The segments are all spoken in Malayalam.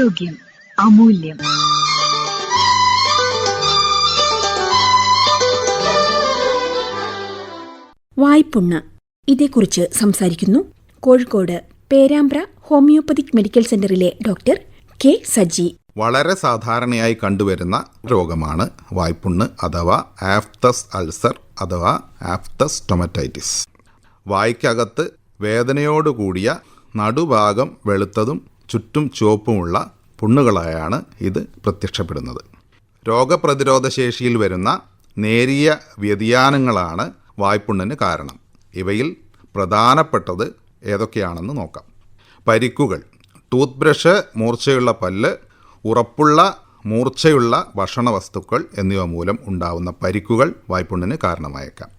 ആരോഗ്യം അമൂല്യം. വായ്പുണ്ണ് ഇതേക്കുറിച്ച് സംസാരിക്കുന്നു കോഴിക്കോട് പേരാമ്പ്ര ഹോമിയോപ്പതിക് മെഡിക്കൽ സെന്ററിലെ ഡോക്ടർ കെ സജി. വളരെ സാധാരണയായി കണ്ടുവരുന്ന രോഗമാണ് വായ്പുണ്ണ് അഥവാ ആഫ്തസ് അൾസർ അഥവാ ആഫ്തസ് സ്റ്റൊമറ്റൈറ്റിസ്. വായ്ക്കകത്ത് വേദനയോടുകൂടിയ നടുഭാഗം വെളുത്തതും ചുറ്റും ചുവപ്പുമുള്ള പുണ്ണുകളായാണ് ഇത് പ്രത്യക്ഷപ്പെടുന്നത്. രോഗപ്രതിരോധ ശേഷിയിൽ വരുന്ന നേരിയ വ്യതിയാനങ്ങളാണ് വായ്പുണ്ണിന് കാരണം. ഇവയിൽ പ്രധാനപ്പെട്ടത് ഏതൊക്കെയാണെന്ന് നോക്കാം. പരിക്കുകൾ, ടൂത്ത് ബ്രഷ്, മൂർച്ചയുള്ള പല്ല്, ഉറപ്പുള്ള മൂർച്ചയുള്ള ഭക്ഷണ വസ്തുക്കൾ എന്നിവ മൂലം ഉണ്ടാവുന്ന പരിക്കുകൾ വായ്പുണ്ണിന് കാരണമായേക്കാം.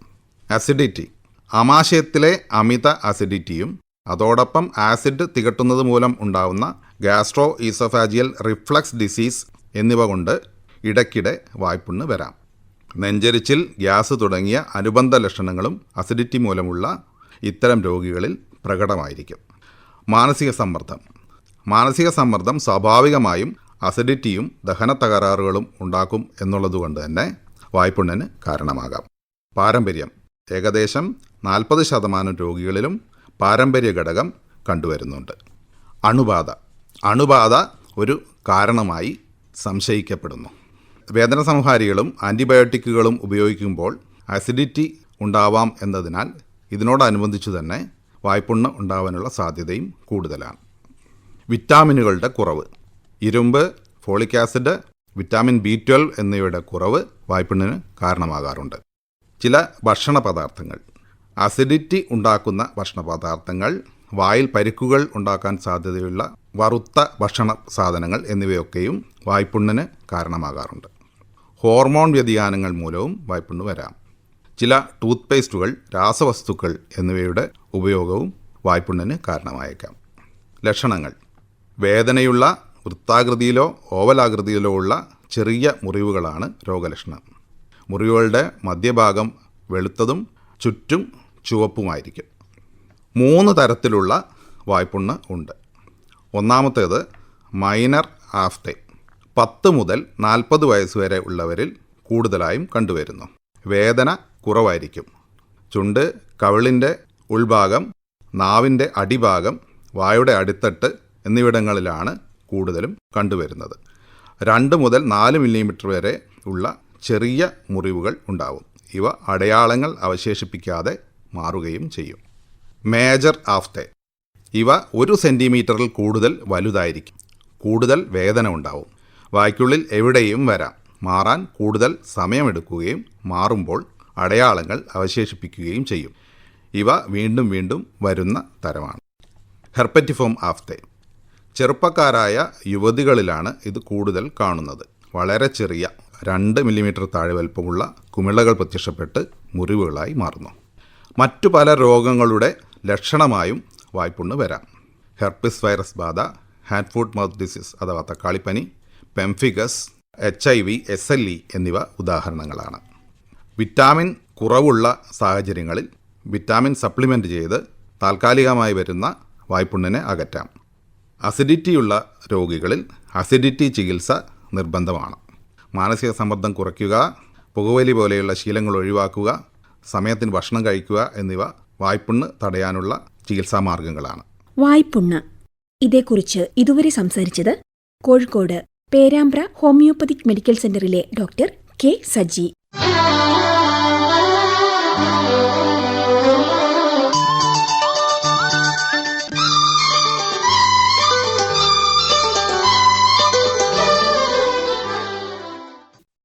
അസിഡിറ്റി, ആമാശയത്തിലെ അമിത അസിഡിറ്റിയും അതോടൊപ്പം ആസിഡ് തികട്ടുന്നത് മൂലം ഉണ്ടാവുന്ന ഗ്യാസ്ട്രോ ഈസോഫാജിയൽ റിഫ്ലക്സ് ഡിസീസ് എന്നിവ കൊണ്ട് ഇടയ്ക്കിടെ വായ്പുണ്ണ് വരാം. നെഞ്ചരിച്ചിൽ, ഗ്യാസ് തുടങ്ങിയ അനുബന്ധ ലക്ഷണങ്ങളും അസിഡിറ്റി മൂലമുള്ള ഇത്തരം രോഗികളിൽ പ്രകടമായിരിക്കും. മാനസിക സമ്മർദ്ദം സ്വാഭാവികമായും അസിഡിറ്റിയും ദഹന തകരാറുകളും ഉണ്ടാക്കും എന്നുള്ളതുകൊണ്ട് തന്നെ വായ്പുണ്ണിന് കാരണമാകാം. പാരമ്പര്യം, ഏകദേശം 40% രോഗികളിലും പാരമ്പര്യ ഘടകം കണ്ടുവരുന്നുണ്ട്. അണുബാധ ഒരു കാരണമായി സംശയിക്കപ്പെടുന്നു. വേദന സംഹാരികളും ആൻറ്റിബയോട്ടിക്കുകളും ഉപയോഗിക്കുമ്പോൾ അസിഡിറ്റി ഉണ്ടാവാം എന്നതിനാൽ ഇതിനോടനുബന്ധിച്ചു തന്നെ വായ്പുണ്ണ് ഉണ്ടാവാനുള്ള സാധ്യതയും കൂടുതലാണ്. വിറ്റാമിനുകളുടെ കുറവ്, ഇരുമ്പ്, ഫോളിക് ആസിഡ്, വിറ്റാമിൻ B12 എന്നിവയുടെ കുറവ് വായ്പുണ്ണിന് കാരണമാകാറുണ്ട്. ചില ഭക്ഷണ പദാർത്ഥങ്ങൾ, അസിഡിറ്റി ഉണ്ടാക്കുന്ന ഭക്ഷണ പദാർത്ഥങ്ങൾ, വായിൽ പരിക്കുകൾ ഉണ്ടാക്കാൻ സാധ്യതയുള്ള വറുത്ത ഭക്ഷണ സാധനങ്ങൾ എന്നിവയൊക്കെയും വായ്പുണ്ണിന് കാരണമാകാറുണ്ട്. ഹോർമോൺ വ്യതിയാനങ്ങൾ മൂലവും വായ്പുണ്ണ് വരാം. ചില ടൂത്ത് പേസ്റ്റുകൾ, രാസവസ്തുക്കൾ എന്നിവയുടെ ഉപയോഗവും വായ്പുണ്ണിന് കാരണമായേക്കാം. ലക്ഷണങ്ങൾ: വേദനയുള്ള വൃത്താകൃതിയിലോ ഓവലാകൃതിയിലോ ഉള്ള ചെറിയ മുറിവുകളാണ് രോഗലക്ഷണം. മുറിവുകളുടെ മധ്യഭാഗം വെളുത്തതും ചുറ്റും ചുവപ്പുമായിരിക്കും. 3 തരത്തിലുള്ള വായ്പുണ്ണ് ഉണ്ട്. ഒന്നാമത്തേത് മൈനർ ആഫ്തെ. 10 മുതൽ 40 വയസ്സുവരെ ഉള്ളവരിൽ കൂടുതലായും കണ്ടുവരുന്നു. വേദന കുറവായിരിക്കും. ചുണ്ട്, കവിളിൻ്റെ ഉൾഭാഗം, നാവിൻ്റെ അടിഭാഗം, വായുടെ അടിത്തട്ട് എന്നിവിടങ്ങളിലാണ് കൂടുതലും കണ്ടുവരുന്നത്. 2 മുതൽ 4 മില്ലിമീറ്റർ വരെ ഉള്ള ചെറിയ മുറിവുകൾ ഉണ്ടാവും. ഇവ അടയാളങ്ങൾ അവശേഷിപ്പിക്കാതെ മാറുകയും ചെയ്യും. മേജർ ആഫ്തെ. ഇവ 1 സെൻറ്റിമീറ്ററിൽ കൂടുതൽ വലുതായിരിക്കും. കൂടുതൽ വേദന ഉണ്ടാവും. വായ്ക്കുള്ളിൽ എവിടെയും വരാം. മാറാൻ കൂടുതൽ സമയമെടുക്കുകയും മാറുമ്പോൾ അടയാളങ്ങൾ അവശേഷിപ്പിക്കുകയും ചെയ്യും. ഇവ വീണ്ടും വീണ്ടും വരുന്ന തരമാണ്. ഹെർപറ്റിഫോം ആഫ്തെ. ചെറുപ്പക്കാരായ യുവതികളിലാണ് ഇത് കൂടുതൽ കാണുന്നത്. വളരെ ചെറിയ 2 മില്ലിമീറ്റർ താഴെ വലുപ്പമുള്ള കുമിളകൾ പ്രത്യക്ഷപ്പെട്ട് മുറിവുകളായി മാറുന്നു. മറ്റു പല രോഗങ്ങളുടെ ലക്ഷണമായും വായ്പുണ്ണ് വരാം. ഹെർപ്പിസ് വൈറസ് ബാധ, ഹാൻഡ് ഫുഡ് മൗത്ത് ഡിസീസ് അഥവാ തക്കാളിപ്പനി, പെംഫിഗസ്, HIV, SLE എന്നിവ ഉദാഹരണങ്ങളാണ്. വിറ്റാമിൻ കുറവുള്ള സാഹചര്യങ്ങളിൽ വിറ്റാമിൻ സപ്ലിമെൻ്റ് ചെയ്ത് താൽക്കാലികമായി വരുന്ന വായ്പുണ്ണിനെ അകറ്റാം. അസിഡിറ്റിയുള്ള രോഗികളിൽ അസിഡിറ്റി ചികിത്സ നിർബന്ധമാണ്. മാനസിക സമ്മർദ്ദം കുറയ്ക്കുക, പുകവലി പോലെയുള്ള ശീലങ്ങൾ ഒഴിവാക്കുക, സമയത്തിന് ഭക്ഷണം കഴിക്കുക എന്നിവ വായ്പുണ്ണ് തടയാനുള്ള ചികിത്സാ മാർഗങ്ങളാണ്. വായ്പുണ്ണ് ഇതേക്കുറിച്ച് ഇതുവരെ സംസാരിച്ചത് കോഴിക്കോട് പേരാമ്പ്ര ഹോമിയോപ്പതിക് മെഡിക്കൽ സെന്ററിലെ ഡോക്ടർ കെ സജി.